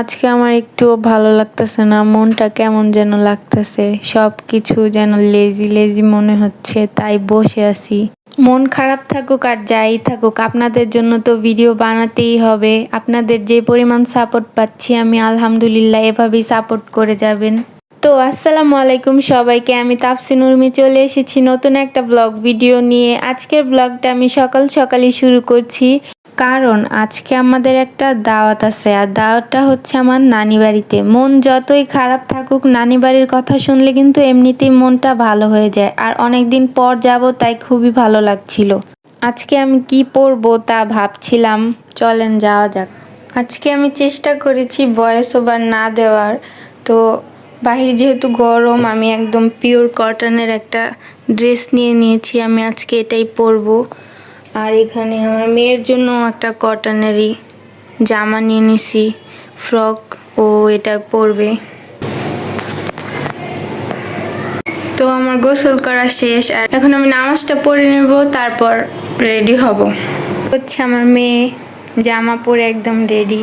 আজকে আমার একটুও ভালো লাগতেছে না, মনটা কেমন যেন লাগতেছে, সব কিছু যেন লেজি লেজি মনে হচ্ছে, তাই বসে আছি। মন খারাপ থাকুক আর যাই থাকুক, আপনাদের জন্য তো ভিডিও বানাতেই হবে। আপনাদের যে পরিমাণ সাপোর্ট পাচ্ছি আমি আলহামদুলিল্লাহ, এভাবেই সাপোর্ট করে যাবেন। তো আসসালামু আলাইকুম সবাইকে, আমি তাফসিন উর্মি চলে এসেছি নতুন একটা ব্লগ ভিডিও নিয়ে। আজকের ব্লগটা আমি সকাল সকালই শুরু করছি, কারণ আজকে আমাদের একটা দাওয়াত আছে, আর দাওয়াতটা হচ্ছে আমার নানি বাড়িতে। মন যতই খারাপ থাকুক, নানি বাড়ির কথা শুনলে কিন্তু এমনিতেই মনটা ভালো হয়ে যায়। আর অনেক দিন পর যাব, তাই খুবই ভালো লাগছিল। আজকে আমি কি পরবো তা ভাবছিলাম, চলেন যাওয়া যাক। আজকে আমি চেষ্টা করেছি ভয়েস ওভার না দেওয়ার। তো বাহির যেহেতু গরম, আমি একদম পিওর কটনের একটা ড্রেস নিয়ে নিয়েছি, আমি আজকে এটাই পরবো। আর এখানে আমার মেয়ের জন্য একটা কটনেরই জামা নিয়ে নিছি, ফ্রক, ও এটা পরবে। তো আমার গোসল করা শেষ, আর এখন আমি নামাজটা পড়ে নেব, তারপর রেডি হব। হচ্ছে আমার মেয়ে জামা পরে একদম রেডি।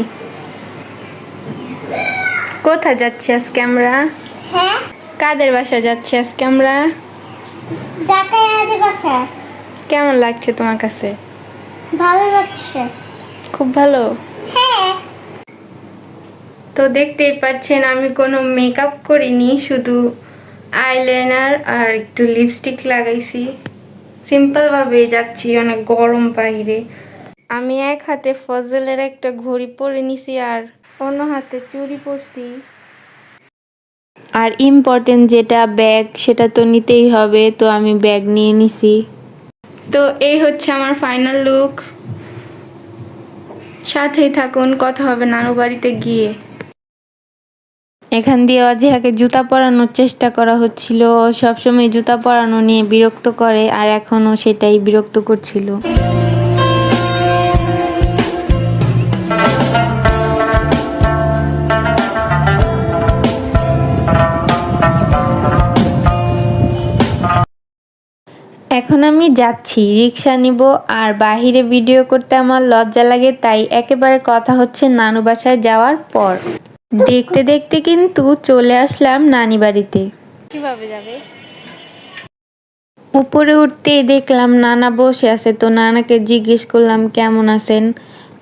কোথায় যাচ্ছি আজকে আমরা? হ্যাঁ, কাদের বাসা যাচ্ছি আজকে আমরা? জাকারিয়াদের বাসা। কেমন লাগছে তোমার কাছে? ভালো লাগছে। খুব ভালো। হ্যাঁ, তো দেখতেই পাচ্ছেন আমি কোনো মেকআপ করিনি, শুধু আইলাইনার আর একটু লিপস্টিক লাগাইছি। সিম্পলভাবেই যাচ্ছি, অনেক গরম বাইরে। আমি এক হাতে ফজলের একটা ঘড়ি পরে নিছি, আর অন্য হাতে চুড়ি পরছি। আর ইম্পর্টেন্ট যেটা ব্যাগ, সেটা তো নিতেই হবে, তো আমি ব্যাগ নিয়ে নিছি। তো এই হচ্ছে আমার ফাইনাল লুক। সাথেই থাকুন, কথা হবে নানু বাড়িতে গিয়ে। এখান দিয়ে অজিহাকে জুতা পরানোর চেষ্টা করা হচ্ছিল, সবসময় জুতা পরানো নিয়ে বিরক্ত করে, আর এখনও সেটাই বিরক্ত করছিল। এখন আমি যাচ্ছি, রিক্সা নিব। আর বাহিরে ভিডিও করতে আমার লজ্জা লাগে, তাই একেবারে কথা হচ্ছে নানু বাসায় যাওয়ার পর। দেখতে দেখতে কিন্তু চলে আসলাম নানি বাড়িতে। কিভাবে যাবে? উপরে উঠতেই দেখলাম নানা বসে আছে, তো নানাকে জিজ্ঞেস করলাম কেমন আছেন।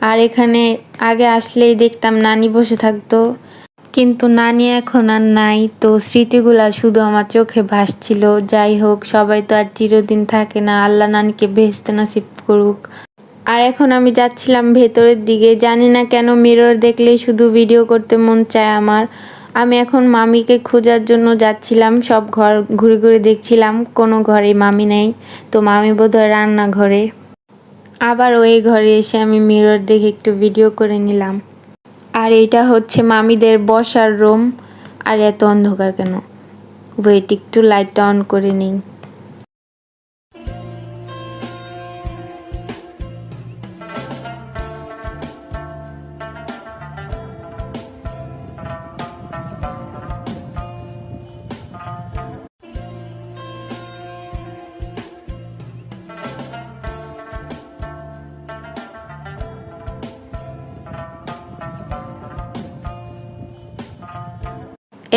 আর এখানে আগে আসলেই দেখতাম নানি বসে থাকতো, কিন্তু নানি এখন আর নাই। তো স্মৃতিগুলা শুধু আমার চোখে ভাসছিল। যাই হোক, সবাই তো আর চিরদিন থাকে না, আল্লাহ নানিকে বেহেশতে নসিব করুক। আর এখন আমি যাচ্ছিলাম ভেতরের দিকে, জানি না কেন মিরর দেখলেই শুধু ভিডিও করতে মন চায় আমার। আমি এখন মামিকে খোঁজার জন্য যাচ্ছিলাম, সব ঘর ঘুরে ঘুরে দেখছিলাম, কোনো ঘরে মামি নেই। তো মামি বোধহয় রান্নাঘরে। আবার ওই ঘরে এসে আমি মিরর দেখে একটু ভিডিও করে নিলাম। আর এইটা হচ্ছে মামিদের বসার রুম। আর এত অন্ধকার কেন? ওয়েট, একটু লাইটটা অন করে নিই।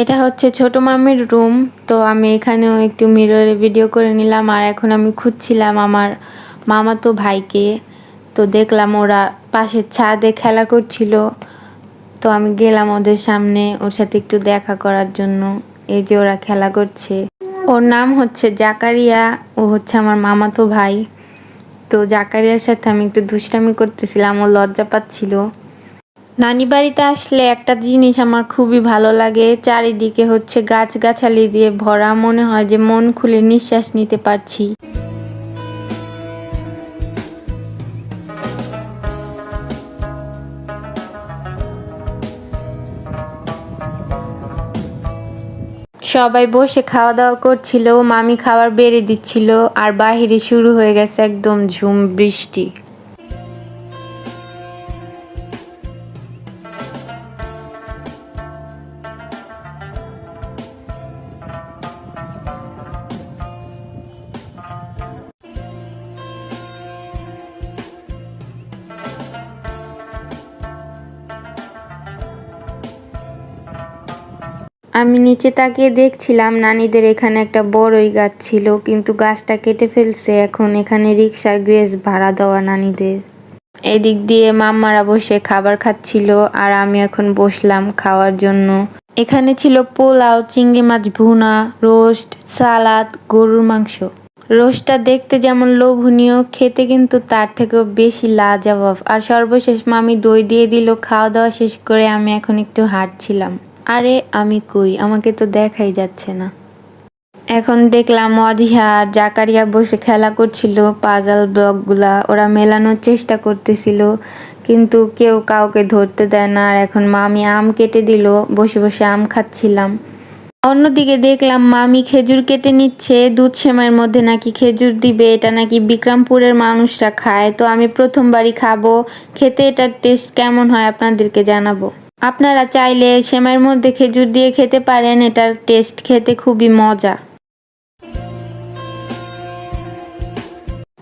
এটা হচ্ছে ছোট মামির রুম। তো আমি এখানেও একটু মিররে ভিডিও করে নিলাম। আর এখন আমি খুঁজছিলাম আমার মামাতো ভাইকে। তো দেখলাম ওরা পাশের ছাদে খেলা করছিল। তো আমি গেলাম ওদের সামনে, ওর সাথে একটু দেখা করার জন্য। এই যে ওরা খেলা করছে। ওর নাম হচ্ছে জাকারিয়া, ও হচ্ছে আমার মামাতো ভাই। তো জাকারিয়ার সাথে আমি একটু দুষ্টামি করতেছিলাম, ও লজ্জা পাচ্ছিল। নানি বাড়িতে আসলে একটা জিনিস আমার খুবই ভালো লাগে, চারিদিকে হচ্ছে গাছগাছালি দিয়ে ভরা, মনে হয় যে মন খুলে নিঃশ্বাস নিতে পারছি। সবাই বসে খাওয়া দাওয়া করছিল, মামি খাবার বেড়ে দিচ্ছিল, আর বাহিরে শুরু হয়ে গেছে একদম ঝুম বৃষ্টি। আমি নিচে তাকিয়ে দেখছিলাম নানিদের এখানে একটা বড়ই গাছ ছিল, কিন্তু গাছটা কেটে ফেলছে। এখন এখানে রিক্সার গ্যারেজ ভাড়া দেওয়া নানিদের। এদিক দিয়ে মাম্মারা বসে খাবার খাচ্ছিল, আর আমি এখন বসলাম খাওয়ার জন্য। এখানে ছিল পোলাও, চিংড়ি মাছ ভুনা, রোস্ট, সালাদ, গরুর মাংস। রোস্টটা দেখতে যেমন লোভনীয়, খেতে কিন্তু তার থেকেও বেশি লাজবাব। আর সর্বশেষ মামি দই দিয়ে দিল। খাওয়া দাওয়া শেষ করে আমি এখন একটু হাঁটছিলাম। আরে আমি কই, আমাকে তো দেখাই যাচ্ছে না। এখন দেখলাম অজিহা আর জাকারিয়া বসে খেলা করছিল পাজল ব্লকগুলা। ওরা মেলানোর চেষ্টা করতেছিল, কিন্তু কেউ কাউকে ধরতে দেয় না। আর এখন মামি আম কেটে দিল, বসে বসে আম খাচ্ছিলাম। অন্যদিকে দেখলাম মামি খেজুর কেটে নিচ্ছে। দুধ সেমাইয়ের মধ্যে নাকি খেজুর দিবে, এটা নাকি বিক্রমপুরের মানুষরা খায়। তো আমি প্রথমবারই খাবো, খেতে এটার টেস্ট কেমন হয় আপনাদেরকে জানাবো। আপনারা চাইলে সেমাইয়ের মধ্যে খেজুর দিয়ে খেতে পারেন, এটার টেস্ট খেতে খুবই মজা।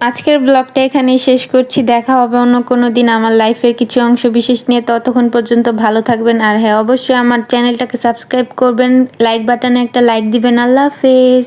আজকের ব্লগটা এখানেই শেষ করছি। দেখা হবে অন্য কোনো দিন আমার লাইফের কিছু অংশ বিশেষ নিয়ে। ততক্ষণ পর্যন্ত ভালো থাকবেন। আর হ্যাঁ, অবশ্যই আমার চ্যানেলটাকে সাবস্ক্রাইব করবেন, লাইক বাটনে একটা লাইক দিবেন। আল্লাহ হাফেজ।